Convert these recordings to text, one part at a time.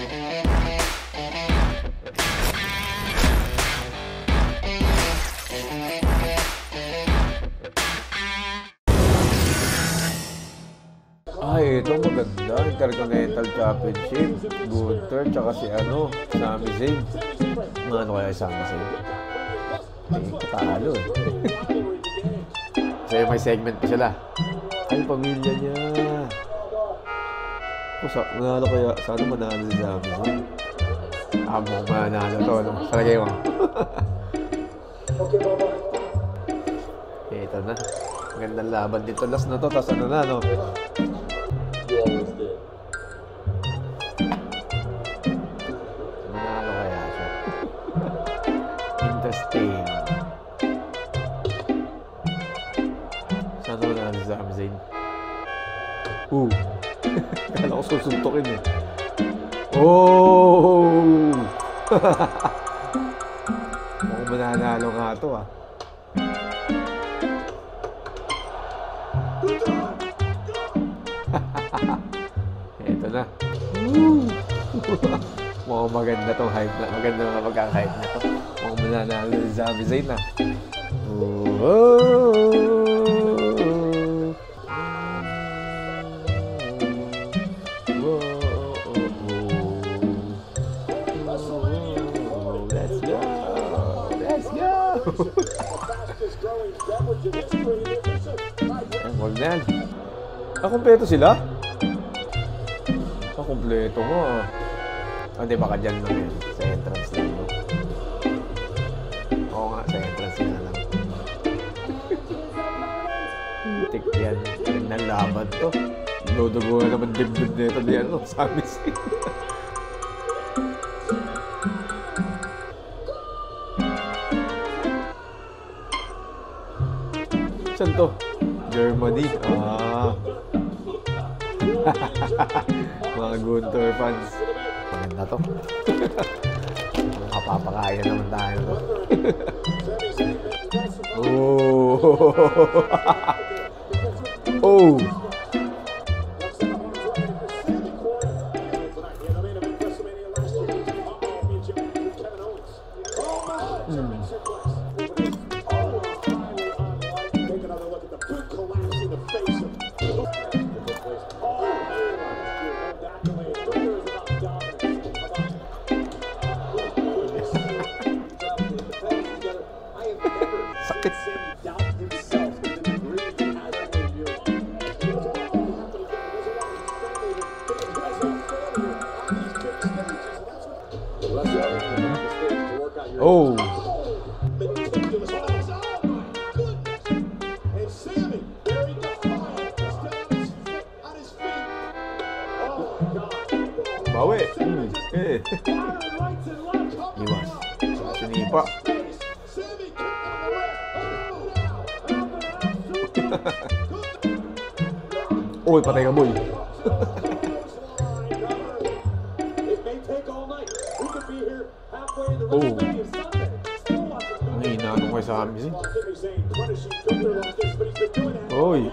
Ay, ito maganda. Intercontinental Championship. Gunther, tsaka si Sami Zayn. Ano kaya si Sami Zayn? Katalo eh. So may segment pa sila. Ay, pamilya niya. Manalo kaya? Sana manalo si Sami Zayn. Mukhang manalo to, no? Salagay mo. Ito na. Magandang laban dito. Last na to. Tapos ano na, no? Manalo kaya siya. Interesting. Sana manalo si Sami Zayn. Kala ko susuntokin eh. Mukhang mananalo nga ito ah. Ito na. Mukhang maganda tong hype na. Maganda mga pagkaka-hype na to. Mukhang mananalo si Sami Zayn ah. Ang yan. Kompleto sila? Kompleto mo ah. Hindi, baka dyan lang yan. Sa entrance lang, no? Oo nga, sa entrance nga lang. Tik yan. Tingnan laban to. Dudugo na naman dibdib nito di Sami Zayn. Saan to? Germany. Mga Gunther fans. Maganda to. Makapapakaya naman tayo to. Sakit. Bawi. Iwas. Sinipa. Uy, patay ka, boy. Ang hina nung kay Sami Zayn. Uy!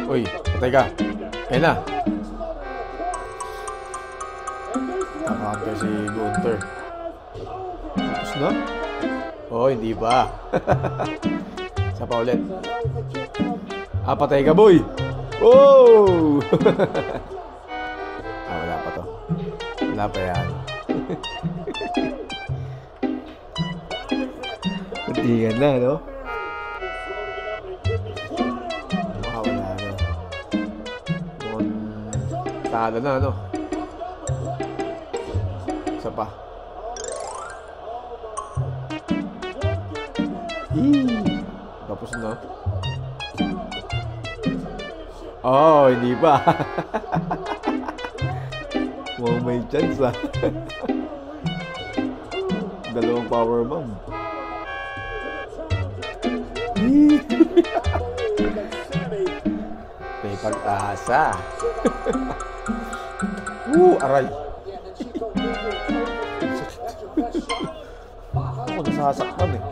Uy, patay ka. Ayun na. Nakakampi si Gunther. Tapos na? Hindi pa. Isa pa ulit. Patay ka, boy. Wala pa to. Wala pa yan. Patigan na, no? Wala na. Talo na, no? Isa pa. Tapos na. Hindi pa. May chance ah. Dalawang power bomb. May pag-asa. Aray. Ako, nasasaktan eh.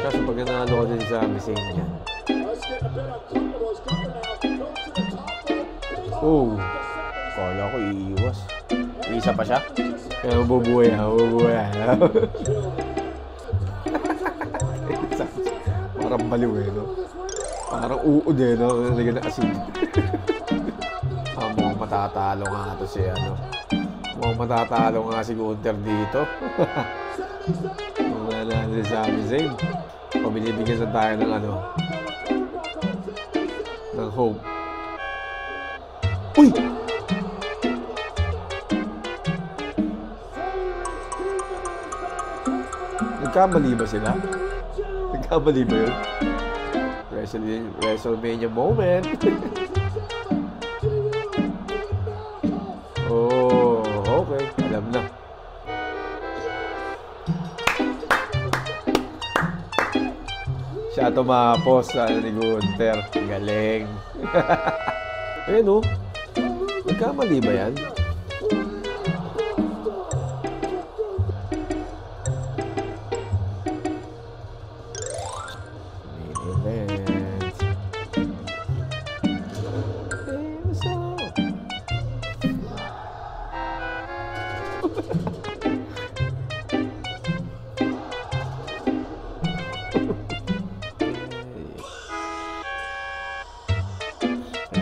Kaso pag nanalo ko din sa Mising niya. Oh, kaya ko iiwas. Isa pa siya? Kaya mabubuhay na, mabubuhay na. Parang baliw eh, no? Parang uod eh, no? Nalagyan na asin. Mukhang matatalo nga ito si ano. Mukhang matatalo nga si Gunther dito. Kung nanalo si Sami Zayn. Pabinibigyan na tayo ng ano. Ng hope. Uy! Nagkamali ba sila? Nagkamali ba yun? WrestleMania moment. Oh, okay. Alam na. Siya tumapos sa ni Gunther. Galing. Ayun, oh. Nagkamali ba yan?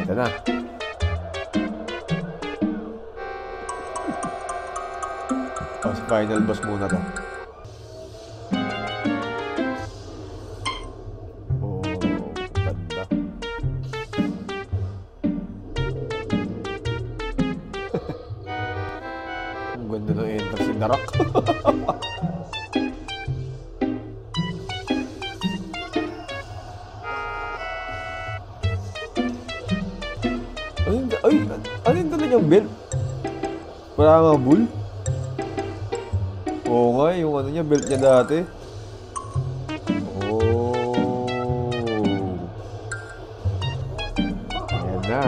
Ito na. Oh, si final boss muna to. Oh, ganda. Ang ganda ng entrance in The Rock. Ay, ano yung dala niyang belt? Para nga bull? Oo nga, yung ano niya, belt niya dati. Oh. Ayan na.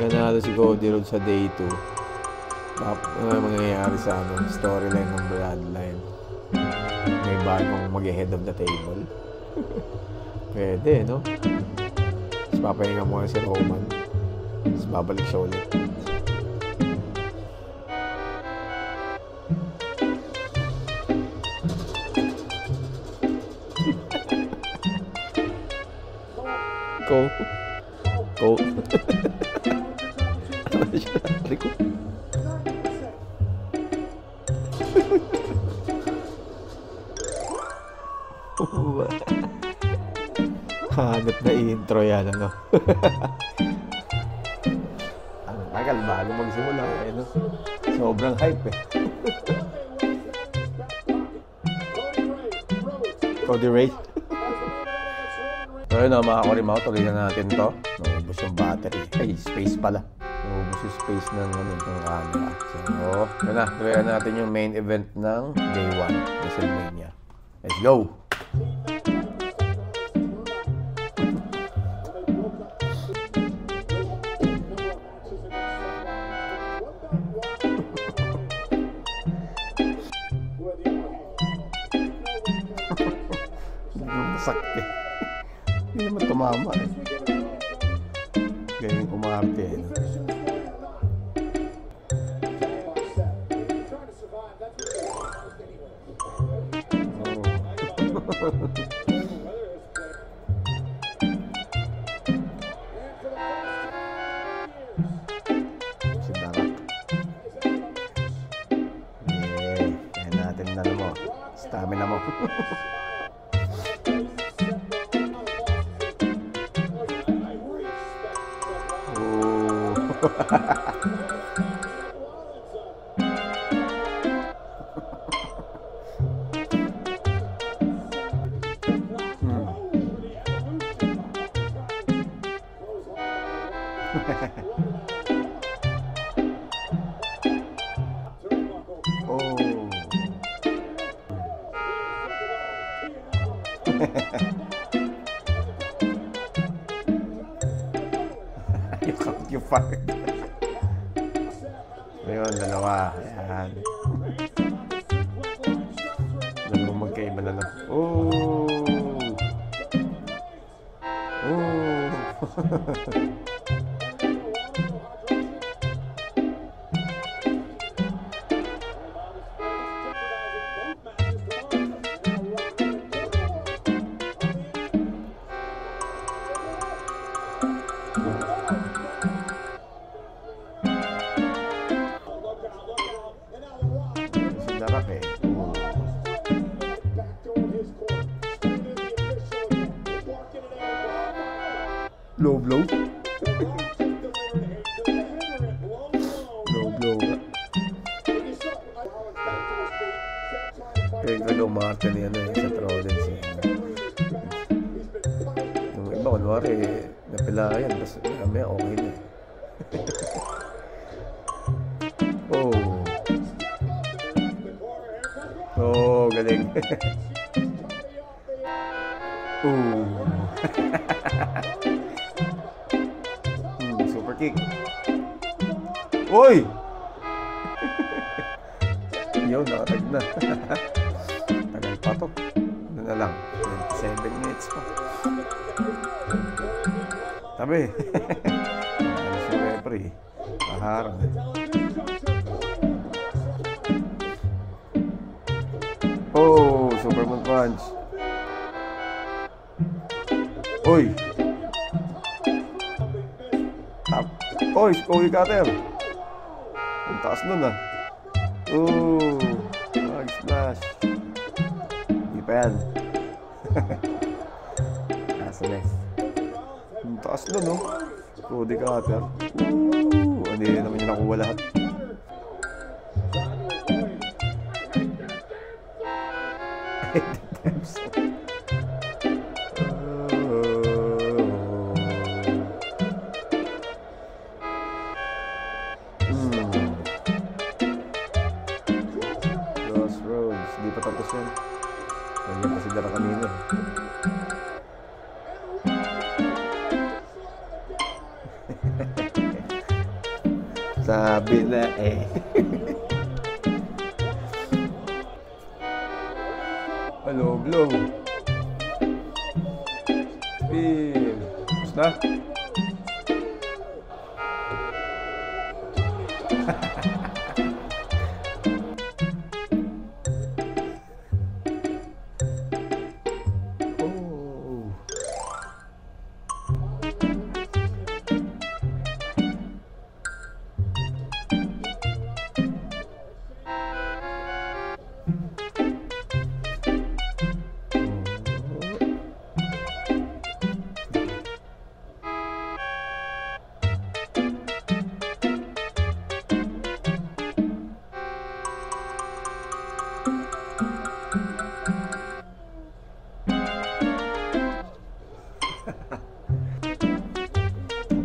Nanalo si Cody Rhodes sa day 2. Ano mangyayari sa ano, storyline ng Bloodline? May bagong mag-head of the table. Pwede, no? Tapos papahinga muna si Roman. Tapos babalik siya ulit. Go. Go. Hanap na intro yan, ano? Ang tagal bago magsimula, eh, no? Sobrang hype, eh. Cody Rhodes. So yun, mga Korimaw, tuloy na natin to. Naubos yung battery. Ay, space pala. Naubos yung space ng camera. So, yun na. Tuloy na natin yung main event ng Day 1, WrestleMania. Let's go! Sakti. Hindi naman tumama eh. Ganyan umarte eh. Si Darak. Yan natin na mo. Stamina mo. fired. Ngayon, dalawa. Ayan. Dalawang magkaiba na lang. Oh! Oh! Darak eh. Low blow. Low blow. Kaya ko lumarte niya na sa Trojans eh. Yung iba, kunwari, napila yan. Tapos kami, okay na. Oh. Oh, galing. Super kick. Uy! Yo, nakatag na. Tagal pa to. Ano na lang? 27 minutes pa. Tabi. Ano si referee? Paharang. Oh, Superman punch. Uy. Tap. Oy, Cody Cutter. Ang taas nun ah. Oh, mag splash. Hindi pa yan. Nasa next. Ang taas nun oh. Cody Cutter. Hindi naman yung nakuha lahat. Crossroads, di pa tapos yan. Nandiyan pa si Dara kanina. Sabi na eh. Hello, blow. Spear. Tapos na?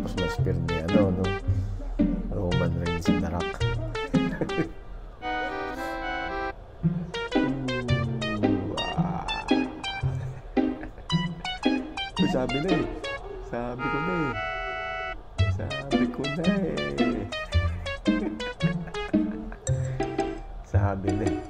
Tapos na spear ni ano, no? Roman Reigns in the Rock. Sabi na eh. Sabi ko na eh. Sabi ko na eh. Sabi na eh.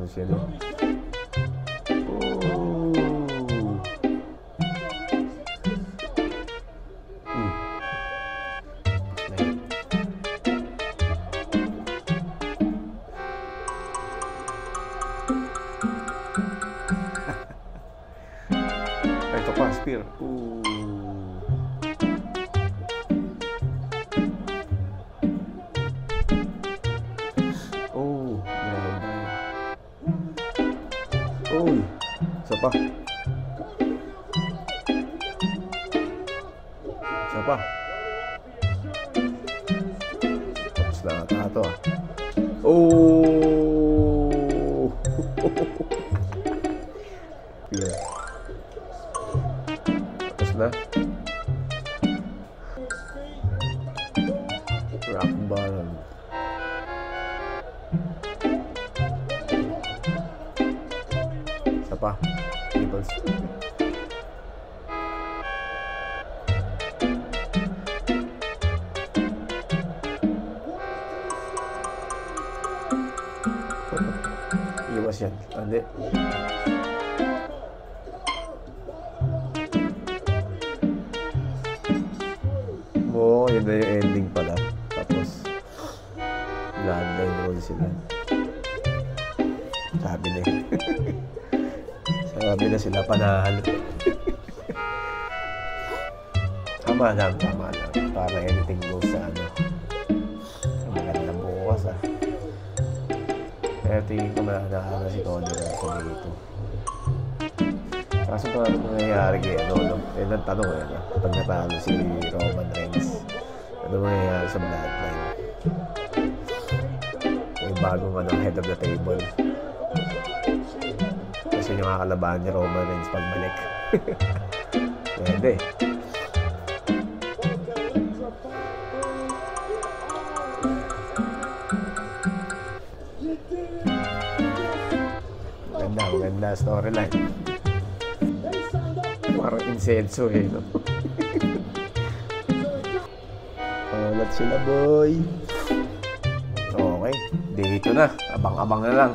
Siya, no? Ito pa, spear. Uy, isa pa. Isa pa. Tapos lang ata ito ah. Oh! Yeah. Tapos na. Rock bottom. pa. Tables. Iwas yan. Hindi. Oo, yun na yung ending pala. Tapos, bloodline roll sila. Sabi na sabi na sila panalo. Tama lang. Para anything goes sa ano. Maganda bukas ah. Pero tingin ko nakakala si Tony na sa dito. Kaso pa nangyayari kay ano, no? Yan ang tanong eh, no? Pag natalo si Roman Reigns, ano mangyayari sa bloodline? May bagong ano, head of the table. Kasi yung kakalabahan ni Roman Reigns pagbalik. Pwede. Maganda storyline. Parang insenso eh, no? Ulat sila, boy. Okay, dito na. Abang-abang na lang.